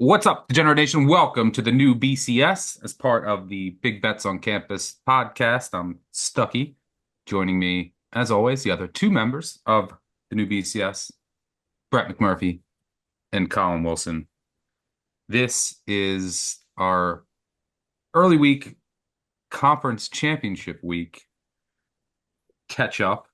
What's up, Degenerate Nation? Welcome to the new BCS as part of the Big Bets on Campus podcast. I'm Stuckey. Joining me, as always, the other two members of the new BCS, Brett McMurphy and Collin Wilson. This is our early week conference championship week catch up,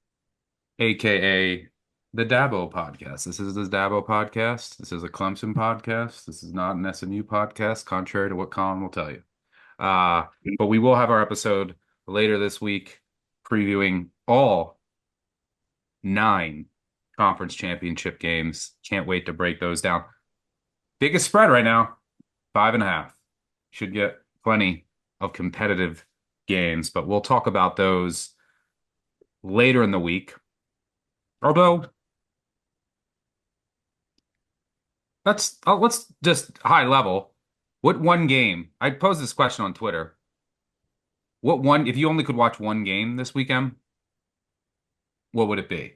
aka the Dabo podcast. This is the Dabo podcast. This is a Clemson podcast. This is not an SMU podcast, contrary to what Colin will tell you. But we will have our episode later this week previewing all 9 conference championship games. Can't wait to break those down. Biggest spread right now, 5.5. Should get plenty of competitive games, but we'll talk about those later in the week. Although, let's just high level. What one game? I posed this question on Twitter. What one, if you only could watch one game this weekend, what would it be?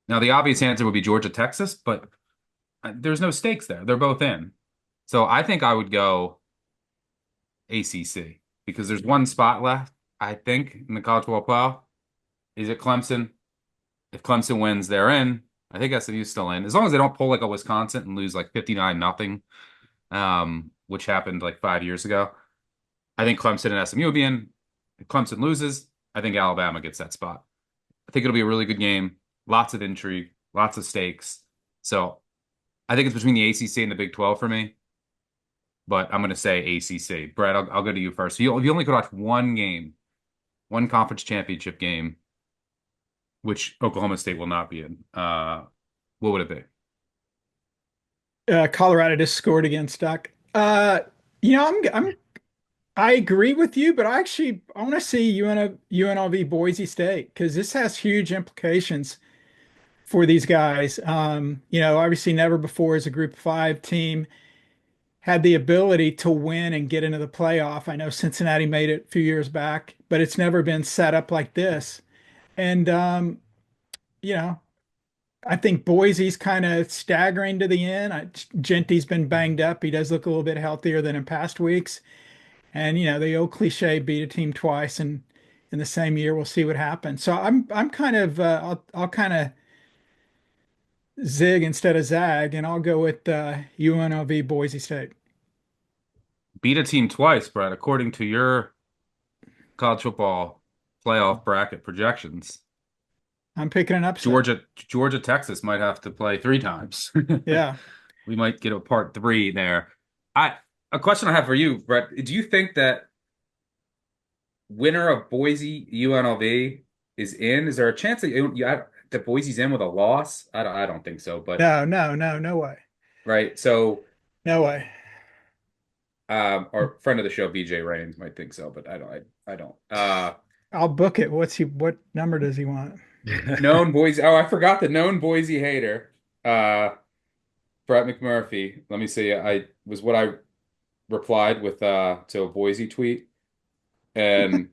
Now, the obvious answer would be Georgia, Texas, but there's no stakes there. They're both in. So I think I would go ACC because there's one spot left, I think, in the college football playoff. Is it Clemson? If Clemson wins, they're in. I think SMU's still in. As long as they don't pull like a Wisconsin and lose like 59-0, which happened like 5 years ago. I think Clemson and SMU will be in. If Clemson loses, I think Alabama gets that spot. I think it'll be a really good game. Lots of intrigue, lots of stakes. So I think it's between the ACC and the Big 12 for me. But I'm going to say ACC. Brett, I'll go to you first. If you only could watch one game, one conference championship game, which Oklahoma State will not be in, what would it be? Colorado just scored against Duck. You know, I agree with you, but I want to see UNLV Boise State because this has huge implications for these guys. Obviously never before as a Group of 5 team had the ability to win and get into the playoff. I know Cincinnati made it a few years back, but it's never been set up like this. And you know, I think Boise's kind of staggering to the end. Genty's been banged up. He does look a little bit healthier than in past weeks. And the old cliche, beat a team twice and in the same year, we'll see what happens. So I'm kind of I'll kind of zig instead of zag, and I'll go with UNLV Boise State. Beat a team twice, Brett, according to your college football playoff bracket projections. I'm picking an upset. Georgia, Texas might have to play 3 times. Yeah. We might get a part 3 there. I A question I have for you, Brett. Do you think that winner of Boise UNLV is in? Is there a chance that Boise's in with a loss? I don't think so, but No, no, no, no way. right. So No way. our friend of the show, BJ Rains, might think so, but I don't. I'll book it. What number does he want? Known Boise. Oh, I forgot the known Boise hater. Uh, Brett McMurphy. Let me see. I was what I replied with to a Boise tweet, and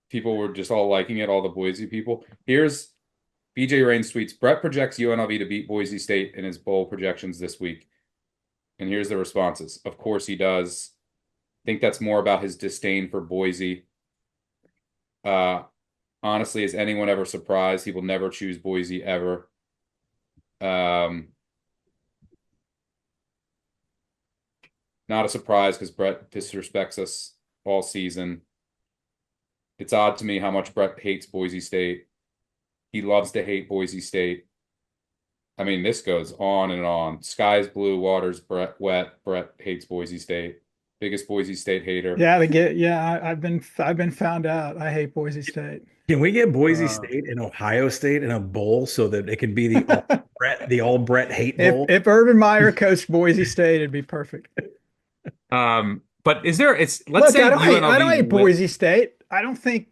people were just all liking it. All the Boise people. Here's BJ Rains tweets. Brett projects UNLV to beat Boise State in his bowl projections this week, and here's the responses. Of course he does. Think that's more about his disdain for Boise. Uh, Honestly, is anyone ever surprised? He will never choose Boise ever. Um, Not a surprise because Brett disrespects us all season. It's odd to me how much Brett hates Boise State. He loves to hate Boise State. I mean, this goes on and on. Sky's blue, water's Brett wet. Brett hates Boise State. Biggest Boise State hater. I've been found out. I hate Boise State. Can we get Boise Uh, State and Ohio State in a bowl so that it can be the all Brett hate bowl? If Urban Meyer coached Boise State, it'd be perfect. but is there? It's let's Look, say I don't UNLV hate win. Boise State. I think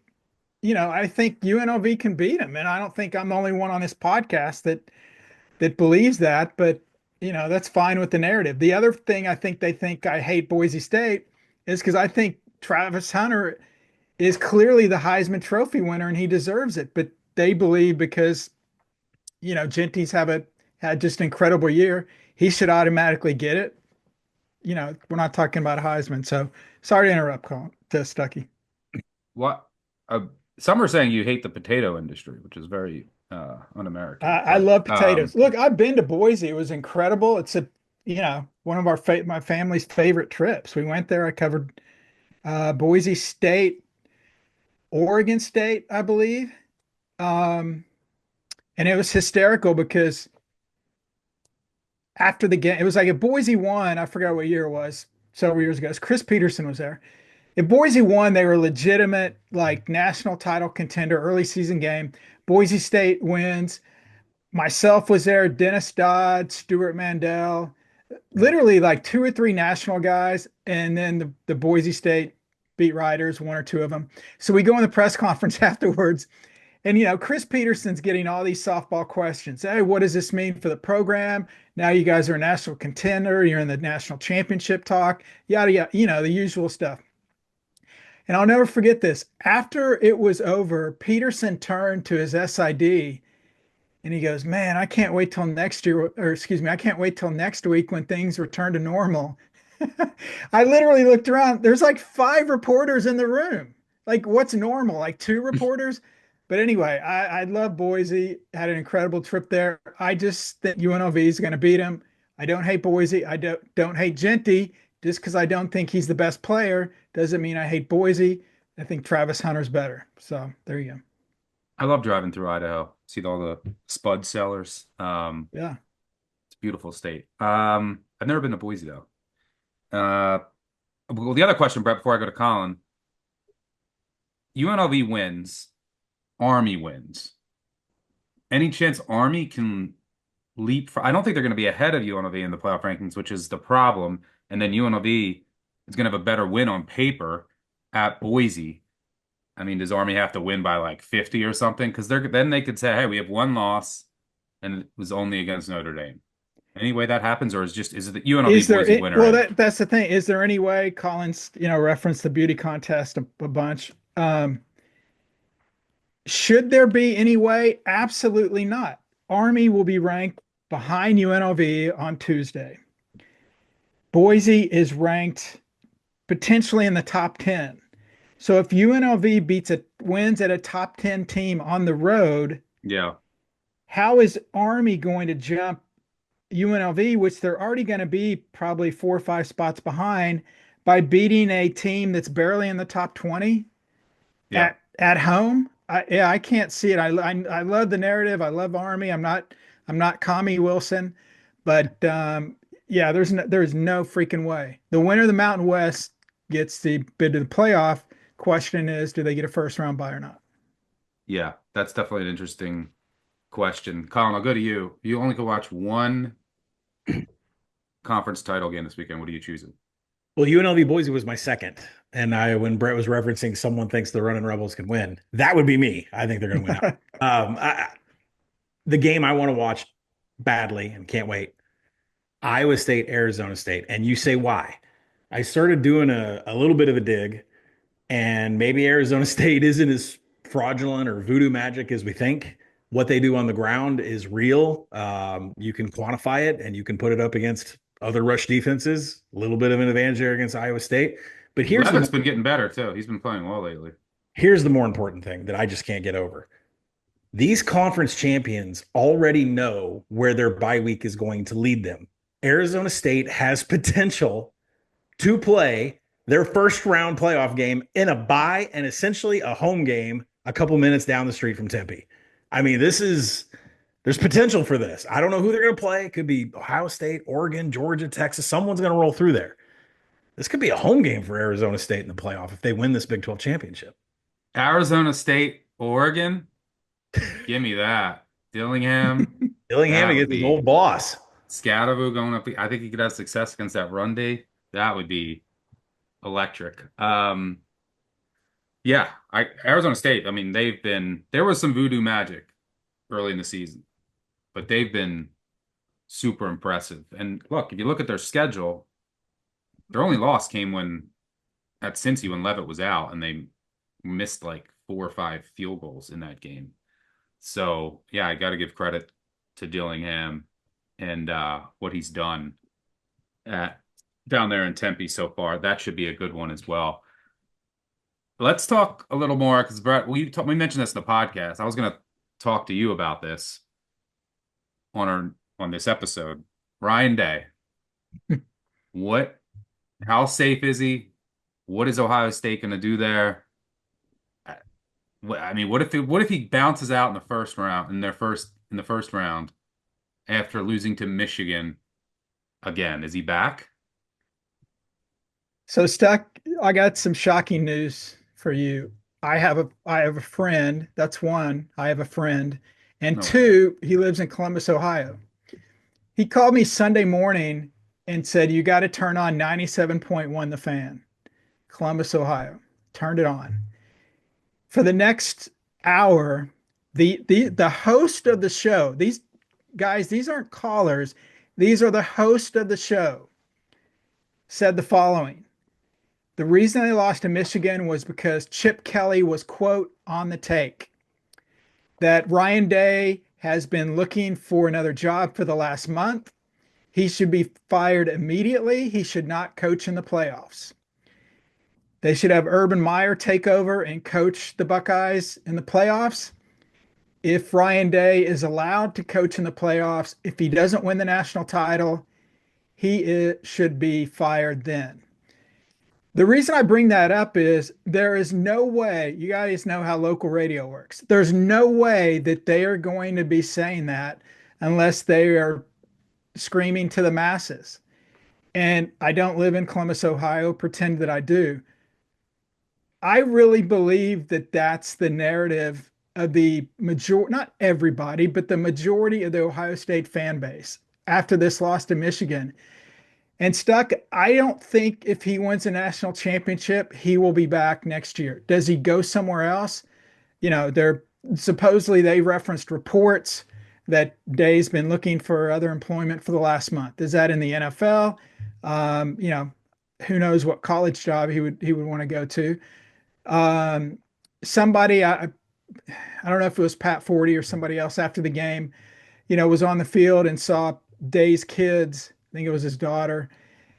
UNLV can beat them, and I don't think I'm the only one on this podcast that believes that. But that's fine with the narrative. The other thing I think they think I hate Boise State is because I think Travis Hunter is clearly the Heisman Trophy winner and he deserves it. But they believe because Genty's had just an incredible year, he should automatically get it. we're not talking about Heisman. So sorry to interrupt, Colin, to Stuckey. What? Uh, some are saying you hate the potato industry, which is very un-American. I But love potatoes. Look, I've been to Boise. It was incredible. It's one of my family's favorite trips. We went there. I covered Boise State, Oregon State, I believe. Um, and it was hysterical because after the game, it was like if Boise won, I forgot what year it was, several years ago. Chris Peterson was there. If Boise won, they were a legitimate like national title contender, early season game. Boise State wins. Myself was there, Dennis Dodd, Stuart Mandel, literally like two or three national guys, and then the Boise State beat writers, one or two of them. So we go in the press conference afterwards, and Chris Peterson's getting all these softball questions. Hey, what does this mean for the program? Now you guys are a national contender. You're in the national championship talk, yada yada. The usual stuff. And I'll never forget this. After it was over, Peterson turned to his SID and he goes, "Man, I can't wait till next year, or excuse me, I can't wait till next week when things return to normal." I literally looked around. There's like five reporters in the room. Like, what's normal? Like two reporters? But anyway, I love Boise. Had an incredible trip there. I just think UNLV is going to beat him. I don't hate Boise. I don't hate Genty. Just because I don't think he's the best player doesn't mean I hate Boise. I think Travis Hunter's better. So there you go. I love driving through Idaho. See all the spud sellers. Yeah. It's a beautiful state. I've never been to Boise though. Well, the other question, Brett, before I go to Colin, UNLV wins, Army wins. Any chance Army can leap? I don't think they're going to be ahead of UNLV in the playoff rankings, which is the problem. And then UNLV is going to have a better win on paper at Boise. I mean, does Army have to win by like 50 or something? Because then they could say, "Hey, we have one loss, and it was only against Notre Dame." Any way that happens, or is it the UNLV Is there Boise winner? well that's the thing. Is there any way Collins, referenced the beauty contest a bunch? Should there be any way? Absolutely not. Army will be ranked behind UNLV on Tuesday. Boise is ranked potentially in the top 10. So if UNLV wins at a top 10 team on the road, Yeah, how is Army going to jump UNLV, which they're already going to be probably 4 or 5 spots behind, by beating a team that's barely in the top 20 yeah. at home? I can't see it. I love the narrative. I love Army. I'm not Commie Wilson, but yeah, there's no freaking way. The winner of the Mountain West gets the bid to the playoff. Question is, do they get a first round bye or not? Yeah, that's definitely an interesting question. Colin, I'll go to you. You only could watch one conference title game this weekend. What are you choosing? Well, UNLV Boise was my second. And when Brett was referencing someone thinks the Running Rebels can win, that would be me. I think they're going to win out. The game I want to watch badly and can't wait. Iowa State, Arizona State. And you say why? I started doing a little bit of a dig, and maybe Arizona State isn't as fraudulent or voodoo magic as we think. What they do on the ground is real. You can quantify it and you can put it up against other rush defenses. A little bit of an advantage there against Iowa State. But Levin's been getting better too. He's been playing well lately. here's the more important thing that I just can't get over. These conference champions already know where their bye week is going to lead them. Arizona State has potential to play their first round playoff game in a bye and essentially a home game a couple minutes down the street from Tempe. I mean, there's potential for this. I don't know who they're going to play. It could be Ohio State, Oregon, Georgia, Texas. Someone's going to roll through there. This could be a home game for Arizona State in the playoff if they win this Big 12 championship. Arizona State, Oregon. Give me that. Dillingham. Dillingham That would against his be old boss. Scadaboo going up. I think he could have success against that run D. That would be electric. Yeah, Arizona State, I mean, there was some voodoo magic early in the season, but they've been super impressive. And look, if you look at their schedule, their only loss came at Cincy when Levitt was out, and they missed like 4 or 5 field goals in that game. So yeah, I got to give credit to Dillingham and what he's done at down there in Tempe so far. That should be a good one as well. Let's talk a little more because Brett, we mentioned this in the podcast. I was going to talk to you about this on this episode. Ryan Day, what? How safe is he? What is Ohio State going to do there? I mean, what if he bounces out in the first round in the first round after losing to Michigan again? Is he back? So Stuck, I got some shocking news for you. I have a friend. That's one. I have a friend. And No way. two, he lives in Columbus, Ohio. He called me Sunday morning and said, "You got to turn on 97.1 The Fan, Columbus, Ohio." Turned it on. For the next hour, the host of the show, these guys, these aren't callers, these are the host of the show, said the following. The reason they lost to Michigan was because Chip Kelly was, quote, on the take. That Ryan Day has been looking for another job for the last month. He should be fired immediately. He should not coach in the playoffs. They should have Urban Meyer take over and coach the Buckeyes in the playoffs. If Ryan Day is allowed to coach in the playoffs, if he doesn't win the national title, should be fired then. The reason I bring that up is there is no way, you guys know how local radio works. There's no way that they are going to be saying that unless they are screaming to the masses. And I don't live in Columbus, Ohio, pretend that I do. I really believe that that's the narrative of the majority, not everybody, but the majority of the Ohio State fan base after this loss to Michigan. And Stuck, I don't think if he wins a national championship, he will be back next year. Does he go somewhere else? They're supposedly they referenced reports that Day's been looking for other employment for the last month. Is that in the NFL? Who knows what college job he would want to go to. Somebody I don't know if it was Pat Forty or somebody else after the game, was on the field and saw Day's kids. I think it was his daughter,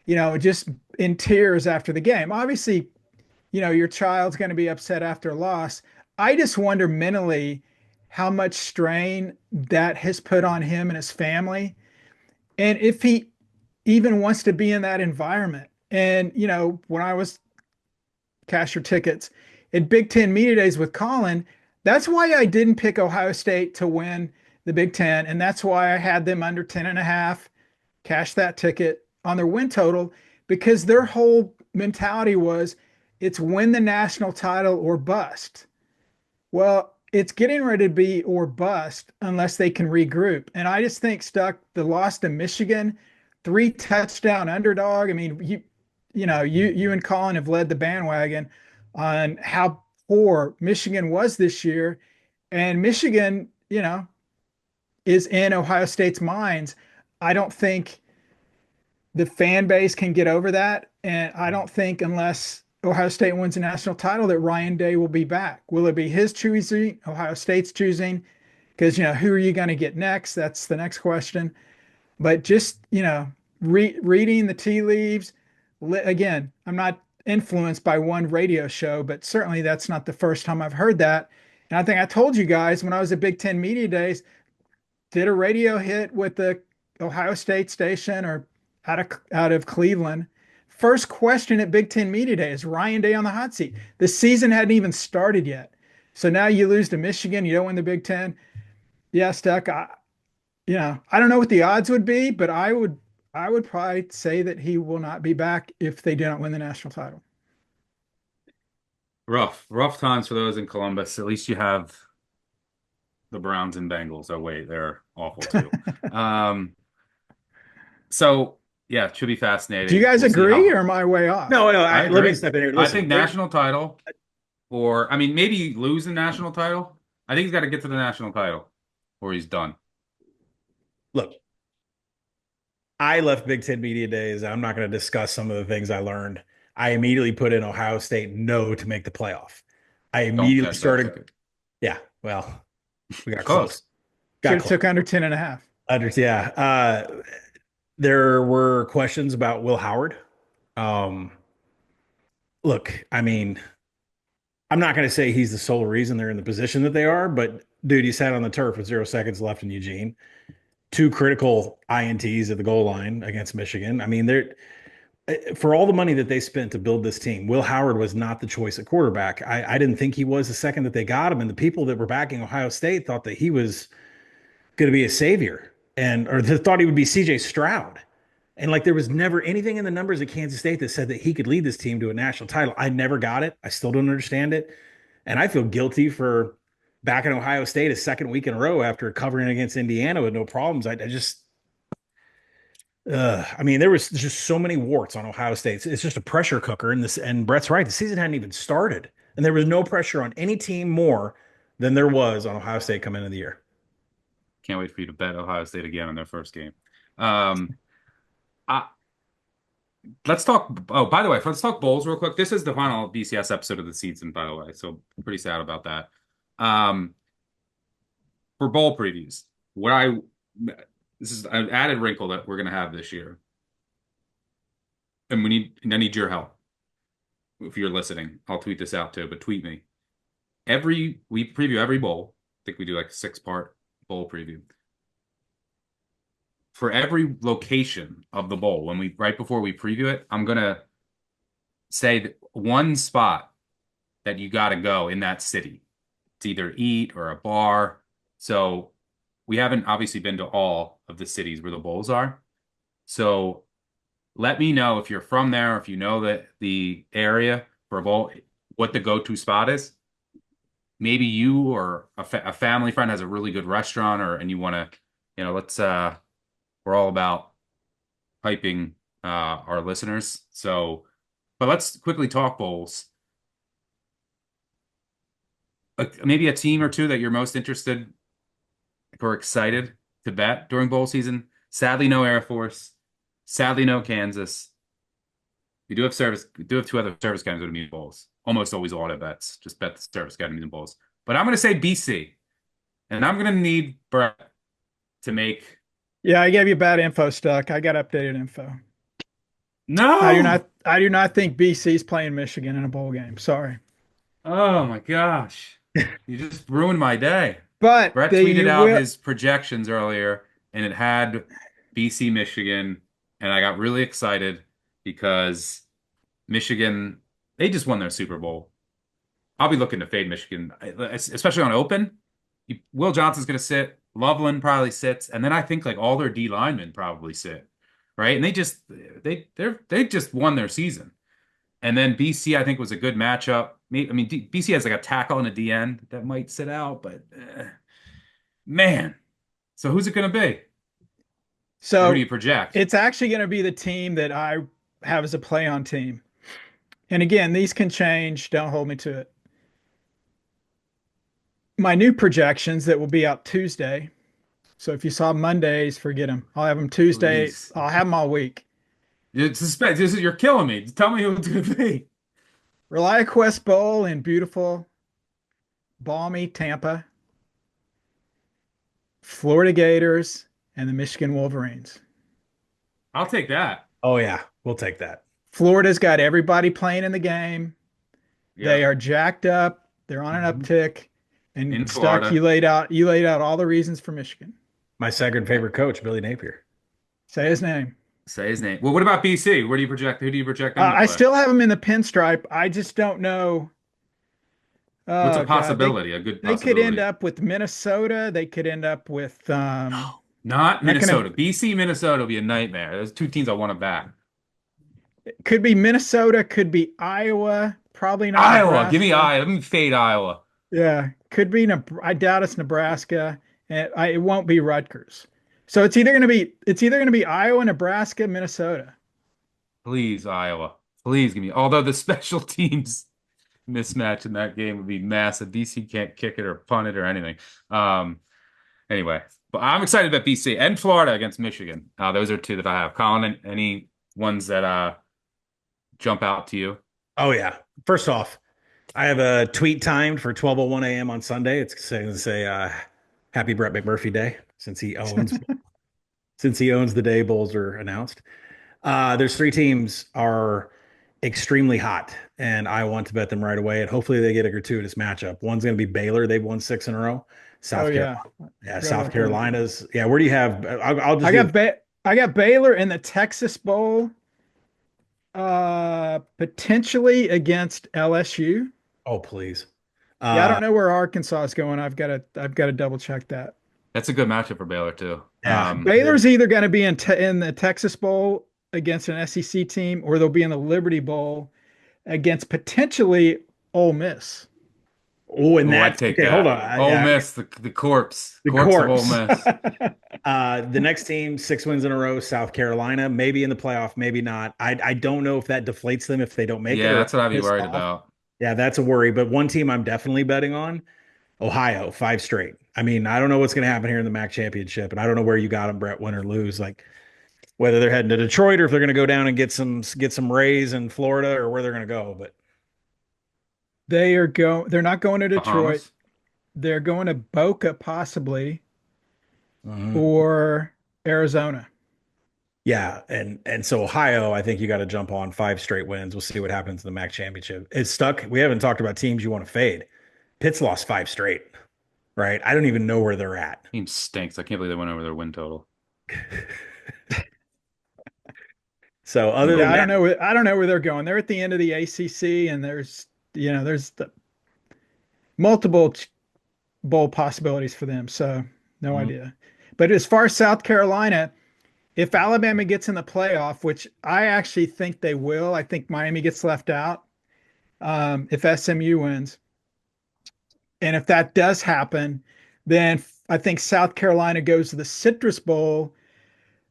just in tears after the game. Obviously, your child's going to be upset after a loss. I just wonder mentally how much strain that has put on him and his family. And if he even wants to be in that environment. And, when I was cash your tickets at Big Ten Media Days with Collin, that's why I didn't pick Ohio State to win the Big Ten. And that's why I had them under 10.5, cash that ticket on their win total, because their whole mentality was it's win the national title or bust. Well, it's getting ready to be or bust unless they can regroup. And I just think Stuck the loss to Michigan, 3-touchdown underdog. I mean, you and Collin have led the bandwagon on how poor Michigan was this year. And Michigan, is in Ohio State's minds. I don't think the fan base can get over that. And I don't think unless Ohio State wins a national title that Ryan Day will be back. Will it be his choosing, Ohio State's choosing? Because, who are you going to get next? That's the next question. But just, reading the tea leaves, again, I'm not influenced by one radio show, but certainly that's not the first time I've heard that. And I think I told you guys when I was at Big Ten Media Days, did a radio hit with the Ohio State station or out of Cleveland. First question at Big Ten Media Day is Ryan Day on the hot seat. The season hadn't even started yet. So now you lose to Michigan, you don't win the Big Ten. Yeah, Stuck. I don't know what the odds would be, but I would probably say that he will not be back if they do not win the national title. Rough times for those in Columbus. At least you have the Browns and Bengals. Oh wait, they're awful too. So yeah, it should be fascinating. Do you guys agree or am I way off? No. Let me step in here. Listen, I think national title, maybe lose the national title. I think he's got to get to the national title, or he's done. Look, I left Big Ten Media Days. I'm not going to discuss some of the things I learned. I immediately put in Ohio State no to make the playoff. I immediately started. Yeah, well, we got close. Took under 10.5. There were questions about Will Howard Um, Look, I mean, I'm not going to say he's the sole reason they're in the position that they are, but dude, he sat on the turf with 0 seconds left in Eugene. Two critical INTs at the goal line against Michigan. I mean, they're for all the money that they spent to build this team, Will Howard was not the choice at quarterback. I didn't think he was the second that they got him, and the people that were backing Ohio State thought that he was going to be a savior, and or they thought he would be CJ Stroud. And like there was never anything in the numbers at Kansas State that said that he could lead this team to a national title. I never got it. I still don't understand it. And I feel guilty for backing Ohio State a second week in a row after covering against Indiana with no problems. I just I mean, there was just so many warts on Ohio State. It's just a pressure cooker. And this, and Brett's right. The season hadn't even started, and there was no pressure on any team more than there was on Ohio State coming into the year. Can't wait for you to bet Ohio State again in their first game. Um, I, let's talk. Oh, by the way, let's talk bowls real quick. This is the final BCS episode of the season, by the way. So pretty sad about that. For bowl previews, this is an added wrinkle that we're going to have this year, and I need your help. If you're listening, I'll tweet this out too, but tweet me. We preview every bowl. I think we do like a 6-part bowl preview. For every location of the bowl, right before we preview it, I'm gonna say that one spot that you got to go in that city. It's either eat or a bar. So we haven't obviously been to all of the cities where the bowls are. So let me know if you're from there, if you know the area for a bowl, what the go-to spot is. Maybe you or a family friend has a really good restaurant, and you want to, let's we're all about hyping our listeners. So, but let's quickly talk bowls. Maybe a team or two that you're most interested or excited to bet during bowl season. Sadly, no Air Force. Sadly, no Kansas. We do have two other service academies that mean bowls. Almost always auto bets. Just bet the service academies and bowls. But I'm going to say BC, and I'm going to need Brett to make. Yeah, I gave you bad info, Stuck. I got updated info. No, I do not think BC's playing Michigan in a bowl game. Sorry. Oh my gosh. You just ruined my day. But Brett tweeted out his projections earlier, and it had BC Michigan, and I got really excited because Michigan, they just won their Super Bowl. I'll be looking to fade Michigan, especially on open. Will Johnson's going to sit. Loveland probably sits, and then I think like all their D linemen probably sit, right? And they just won their season. And then BC, I think, was a good matchup. I mean, BC has like a tackle and a DN that might sit out, but man. So who's it going to be? So who do you project? It's actually going to be the team that I have as a play on team. And again, these can change. Don't hold me to it. My new projections that will be out Tuesday. So if you saw Mondays, forget them. I'll have them Tuesday. Please. I'll have them all week. You're killing me. Tell me who it's going to be. ReliaQuest Bowl in beautiful, balmy Tampa. Florida Gators and the Michigan Wolverines. I'll take that. Oh yeah, we'll take that. Florida's got everybody playing in the game. Yeah. They are jacked up. They're on an uptick. And Stuck, you laid out all the reasons for Michigan. My second favorite coach, Billy Napier. Say his name. Well, what about BC? Where do you project? Who do you project? I still have them in the pinstripe. I just don't know. What's a possibility? A good possibility. They could end up with Minnesota. They could end up with not Minnesota. BC, Minnesota will be a nightmare. Those two teams I want to back. It could be Minnesota. Could be Iowa. Probably not Iowa. Nebraska. Give me Iowa. Let me fade Iowa. Yeah, could be. I doubt it's Nebraska, and it won't be Rutgers. So it's either going to be Iowa, Nebraska, Minnesota. Please, Iowa. Please give me. Although the special teams mismatch in that game would be massive. BC can't kick it or punt it or anything. Anyway, but I'm excited about BC and Florida against Michigan. Those are two that I have. Collin, any ones that jump out to you? Oh yeah. First off, I have a tweet timed for 12:01 a.m. on Sunday. It's going to say Happy Brett McMurphy Day since he owns the day bowls are announced. There's three teams are extremely hot, and I want to bet them right away. And hopefully they get a gratuitous matchup. One's going to be Baylor. They've won 6 in a row. Oh South yeah, Carolina. Yeah, forgot South about them. Carolina's. Yeah, where do you have? I'll just give. I got Baylor in the Texas Bowl, potentially against LSU. Oh, please. Yeah, I don't Uh, know where Arkansas is going. I've got to double check that. That's a good matchup for Baylor too. yeah. Baylor's either going to be in the Texas Bowl against an SEC team, or they'll be in the Liberty Bowl against potentially Ole Miss. Oh, and Oh, I'd that's take okay. Hold that. on. Ole Yeah, Miss, the corpse, the corpse of Ole corpse. Miss. The next team, 6 wins in a row, South Carolina, maybe in the playoff, maybe not. I don't know if that deflates them if they don't make it Yeah, or that's what I'd be pissed worried off. about. Yeah, that's a worry. But one team I'm definitely betting on, Ohio, 5 straight. I mean, I don't know what's going to happen here in the MAC championship, and I don't know where you got them, Brett, win or lose. Like whether they're heading to Detroit or if they're going to go down and get some Rays in Florida or where they're going to go. But They're not going to Detroit. Bahamas. They're going to Boca possibly, mhm. or Arizona. Yeah, and so Ohio, I think you got to jump on 5 straight wins. We'll see what happens in the MAC championship. It's stuck. We haven't talked about teams you want to fade. Pitt's lost 5 straight, right? I don't even know where they're at. Team stinks. I can't believe they went over their win total. So other Yeah, than that, I don't know where they're going. They're at the end of the ACC, and there's multiple bowl possibilities for them. So no mhm, idea. But as far as South Carolina, if Alabama gets in the playoff, which I actually think they will, I think Miami gets left out. If SMU wins, and if that does happen, then I think South Carolina goes to the Citrus Bowl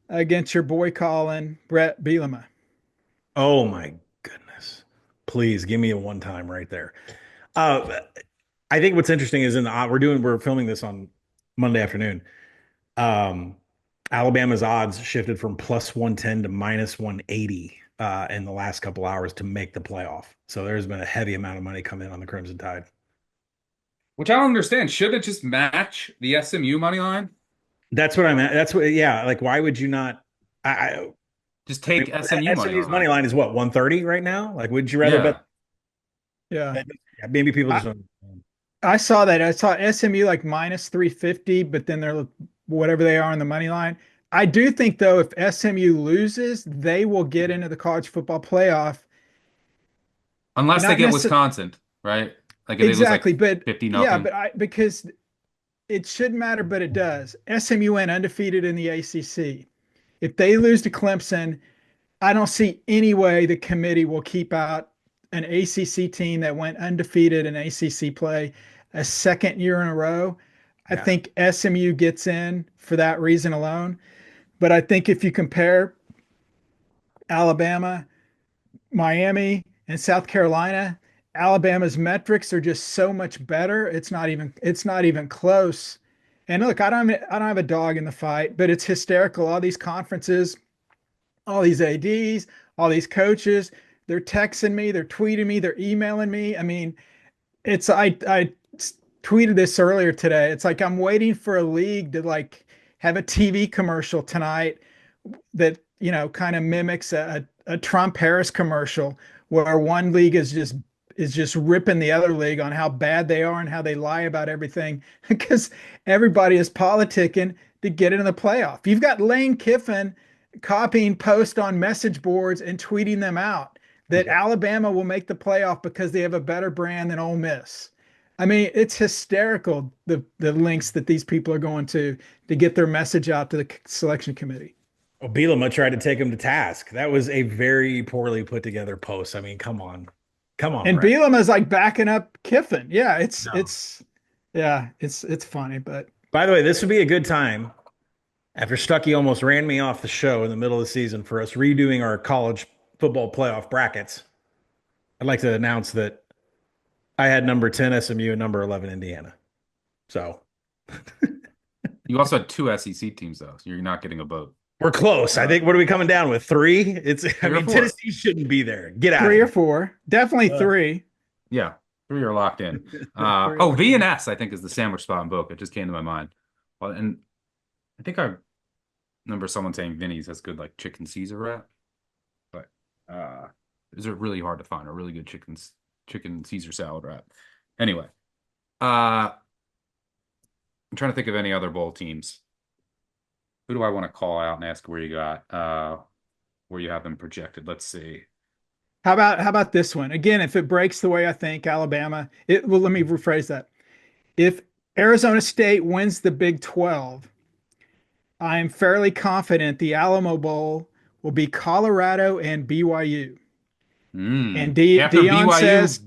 against your boy Colin Brett Bielema. oh my goodness, please give me a one time right there. Uh, I think what's interesting is we're filming this on Monday afternoon. Um, Alabama's odds shifted from plus 110 to minus 180 in the last couple hours to make the playoff. So there's been a heavy amount of money come in on the Crimson Tide. Which I don't understand. Should it just match the SMU money line? That's what I'm at. That's what, yeah. Like, why would you not? Just I take mean, SMU money SMU's money line. line is what, 130 right now? Like, would you rather bet? Yeah. Yeah. Yeah, maybe people I, just don't. I saw that. I saw SMU like minus 350, but then they're whatever they are on the money line. I do think though, if SMU loses, they will get into the college football playoff. Unless they Not get necessarily Wisconsin, right? Like if they lose like exactly, but 50 yeah, nothing. because it shouldn't matter, but it does. SMU went undefeated in the ACC. If they lose to Clemson, I don't see any way the committee will keep out an ACC team that went undefeated in ACC play a second year in a row. I Yeah. think SMU gets in for that reason alone. But I think if you compare Alabama, Miami, and South Carolina, Alabama's metrics are just so much better. It's not even close. And look, I don't have a dog in the fight, but it's hysterical. All these conferences, all these ADs, all these coaches, they're texting me, they're tweeting me, they're emailing me. I mean, I tweeted this earlier today. It's like I'm waiting for a league to like have a TV commercial tonight that, kind of mimics a Trump Harris commercial where one league is just ripping the other league on how bad they are and how they lie about everything because everybody is politicking to get into the playoff. You've got Lane Kiffin copying posts on message boards and tweeting them out that Yeah. Alabama will make the playoff because they have a better brand than Ole Miss. I mean, it's hysterical the links that these people are going to get their message out to the selection committee. Well, Bielema tried to take him to task. That was a very poorly put together post. I mean, come on, And Brett. Bielema is like backing up Kiffin. Yeah, No. it's funny, but By the way, this would be a good time after Stuckey almost ran me off the show in the middle of the season for us redoing our college football playoff brackets. I'd like to announce that I had number 10 SMU and number 11 Indiana. So You also had two SEC teams though, so you're not getting a vote. we're close. I think what are we coming down with? Three? I Three or mean, four. Tennessee shouldn't be there. Get out of three or here. four, definitely three. Yeah, three are locked in. Three are Oh, locked V and in. S I think is the sandwich spot in Boca. It just came to my mind. Well, and I think I remember someone saying Vinny's has good like chicken Caesar wrap. Uh, those are really hard to find. A really good chicken Caesar salad wrap. Anyway, I'm trying to think of any other bowl teams. Who do I want to call out and ask where you got where you have them projected? Let's see. How about this one? Again, if it breaks the way I think Alabama, well, let me rephrase that. If Arizona State wins the Big 12, I'm fairly confident the Alamo Bowl will be Colorado and BYU. And After Dion BYU says,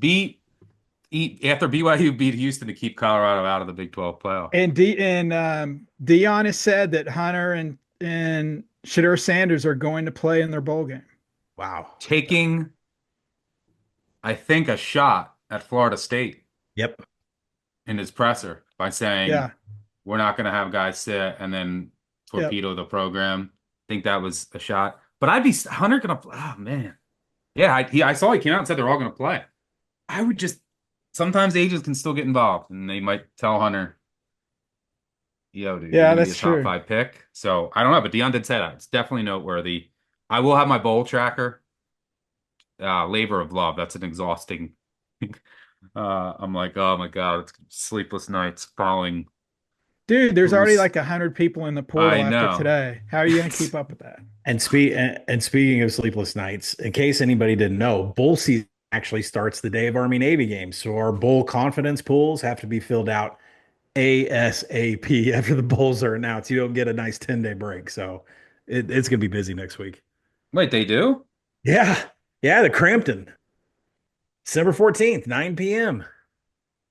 after BYU beat Houston to keep Colorado out of the Big 12 playoff. Dion has said that Hunter and Shadur Sanders are going to play in their bowl game. Wow. Taking, I think, a shot at Florida State. Yep. In his presser by saying, Yeah. we're not going to have guys sit and then torpedo the program. I think that was a shot. But I'd be Hunter going to, oh man. Yeah, I saw he came out and said they're all going to play. I would just, sometimes agents can still get involved and they might tell Hunter, yo, dude, Yeah, you're that's be a top true. 5 pick. So I don't know, but Dion did say that. It's definitely noteworthy. I will have my bowl tracker. Labor of love. That's an exhausting. I'm like, oh my God, it's sleepless nights following. Dude, there's already Who's- like 100 people in the portal I after know. today. How are you going to keep up with that? And speaking of sleepless nights, in case anybody didn't know, bowl season actually starts the day of Army Navy games. So our bowl confidence pools have to be filled out ASAP after the bowls are announced. You don't get a nice 10-day break. So it's going to be busy next week. Wait, they do? Yeah. Yeah. The Crampton, December 14th, 9 p.m.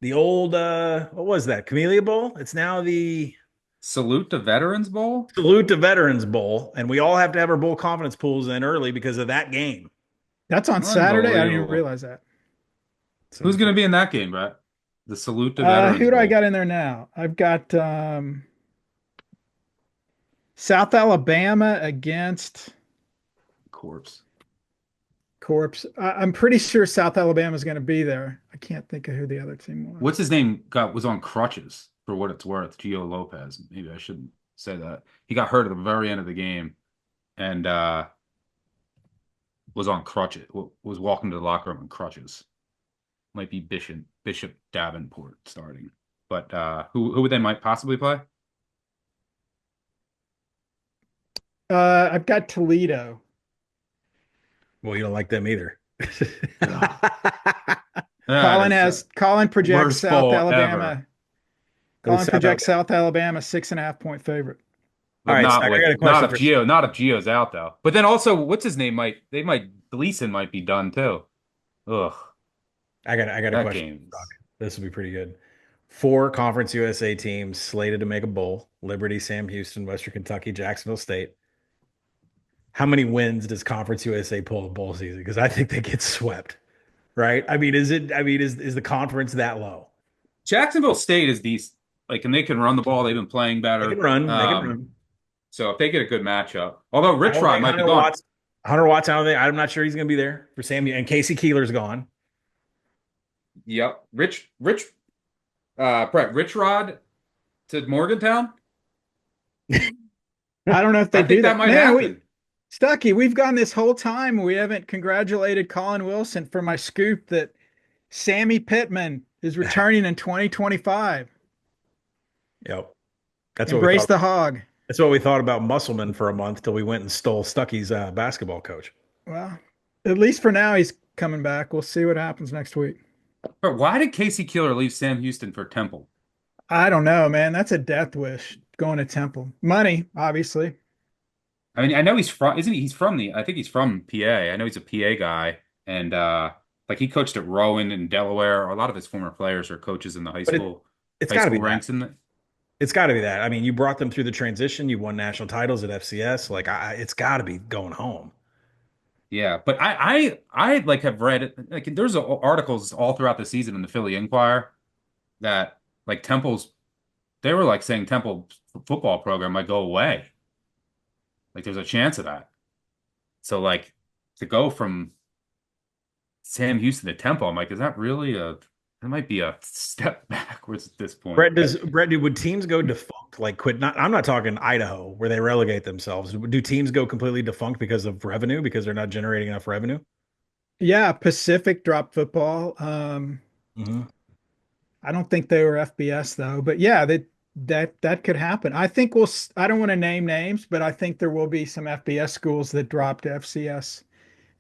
The old, what was that? Camellia Bowl? It's now the Salute the Veterans Bowl? Salute to Veterans Bowl. And we all have to have our bowl confidence pools in early because of that game. That's on Saturday. I didn't even Unbelievable. realize that. So Who's going to be in that game, Brett? The Salute to Veterans Who do I Bowl. got in there now? I've got South Alabama against Corpse. Corpse. I'm pretty sure South Alabama is going to be there. I can't think of who the other team was. What's his name? Was on crutches for what it's worth. Gio Lopez. Maybe I shouldn't say that. He got hurt at the very end of the game and was on crutches. Was walking to the locker room in crutches. Might be Bishop Davenport starting. But who would they might possibly play? I've got Toledo. Well, you don't like them either. Collin projects worst South bowl Alabama. ever. Colin projects South Alabama 6.5-point favorite. All right, not Zach, I with, got a question not if for not if Gio's out though. But then also, what's his name? Gleason might be done too. Ugh, I got a that question. game. This will be pretty good. 4 Conference USA teams slated to make a bowl: Liberty, Sam Houston, Western Kentucky, Jacksonville State. How many wins does Conference USA pull in bowl season? Because I think they get swept. Right? I mean, is the conference that low? Jacksonville State is decent. Like, and they can run the ball. They've been playing better. They can run. They can run. So if they get a good matchup, although Rich Rod might be gone. Hunter Watts, I'm not sure he's going to be there for Sam. And Casey Keeler's gone. Yep. Rich Rod to Morgantown. I don't know if they I do think that. that might Man, happen. Stuckey, we've gone this whole time. We haven't congratulated Collin Wilson for my scoop that Sammy Pittman is returning in 2025. Yep. That's Embrace what the hog. That's what we thought about Musselman for a month till we went and stole Stuckey's basketball coach. Well, at least for now, he's coming back. We'll see what happens next week. But why did Casey Keeler leave Sam Houston for Temple? I don't know, man. That's a death wish going to Temple. Money, obviously. I mean, I know he's from, isn't he? I think he's from PA. I know he's a PA guy. And like he coached at Rowan in Delaware. A lot of his former players are coaches in the high school. It's got to be ranks that. in the. It's got to be that. I mean, you brought them through the transition. You won national titles at FCS. Like, it's got to be going home. Yeah, but I like have read like there's articles all throughout the season in the Philly Inquirer that like they were like saying Temple football program might go away. Like there's a chance of that. So like to go from Sam Houston to Temple, I'm like, is that really that might be a step backwards at this point. Brett, would teams go defunct defunct, like quit. Not, I'm not talking Idaho where they relegate themselves. Do teams go completely defunct because of revenue, because they're not generating enough revenue? Yeah, Pacific dropped football. Hmm. I don't think they were FBS though, but yeah, that could happen. I think I don't want to name names, but I think there will be some FBS schools that drop to FCS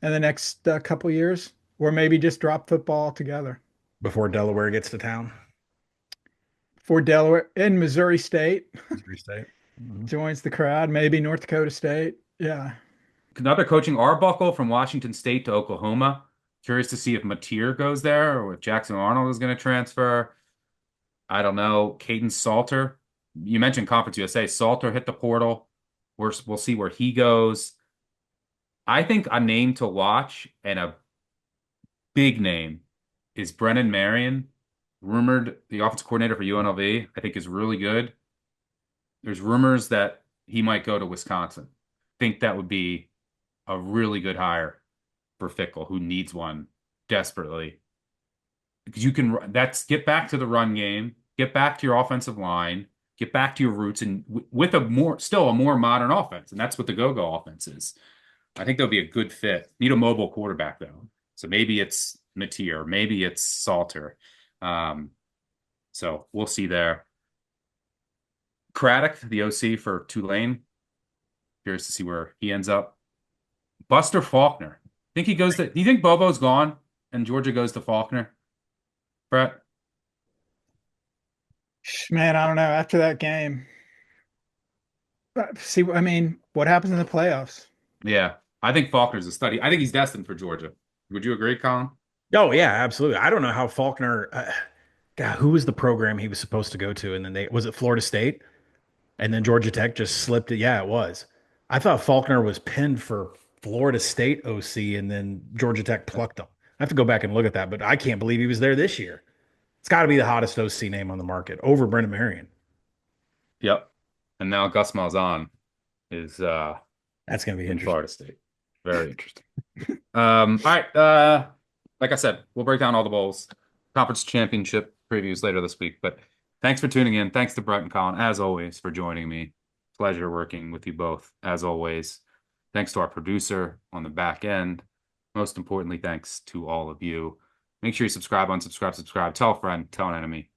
in the next couple years, or maybe just drop football altogether. Before Delaware gets to town, For Delaware and Missouri State Missouri State. Hmm. joins the crowd, maybe North Dakota State. Yeah. Another coaching Arbuckle from Washington State to Oklahoma. Curious to see if Mateer goes there or if Jackson Arnold is going to transfer. I don't know. Caden Salter. You mentioned Conference USA. Salter hit the portal. We'll see where he goes. I think a name to watch and a big name is Brennan Marion, rumored the offensive coordinator for UNLV. I think is really good. There's rumors that he might go to Wisconsin. Think that would be a really good hire for Fickle, who needs one desperately. Because you can get back to the run game, get back to your offensive line, get back to your roots, and with still a more modern offense, and that's what the go-go offense is. I think that'll be a good fit. Need a mobile quarterback though, so maybe it's Mateer, maybe it's Salter. So we'll see there. Craddock, the OC for Tulane. Curious to see where he ends up. Buster Faulkner. Think he goes to? Do you think Bobo's gone and Georgia goes to Faulkner? Brett? Man, I don't know. After that game, see, I mean, what happens in the playoffs? Yeah, I think Faulkner's a study. I think he's destined for Georgia. Would you agree, Colin? Oh yeah, absolutely. I don't know how Faulkner. God, who was the program he was supposed to go to, and then was it Florida State, and then Georgia Tech just slipped it. Yeah, it was. I thought Faulkner was pinned for Florida State OC, and then Georgia Tech plucked him. I have to go back and look at that, but I can't believe he was there this year. It's got to be the hottest OC name on the market over Brendan Marion. Yep. And now Gus Malzahn is That's going to be in interesting. Florida State. Very interesting. All right. Like I said, we'll break down all the bowls, conference championship previews later this week. But thanks for tuning in. Thanks to Brett and Colin, as always, for joining me. Pleasure working with you both, as always. Thanks to our producer on the back end. Most importantly, thanks to all of you. Make sure you subscribe, unsubscribe, tell a friend, tell an enemy.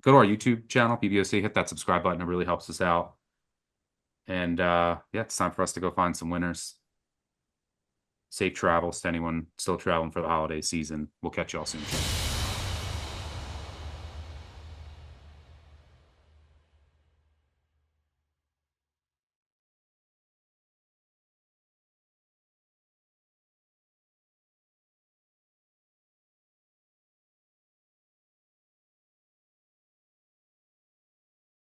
Go to our YouTube channel, BBOC, hit that subscribe button. It really helps us out. And yeah, it's time for us to go find some winners. Safe travels to anyone still traveling for the holiday season. We'll catch y'all soon.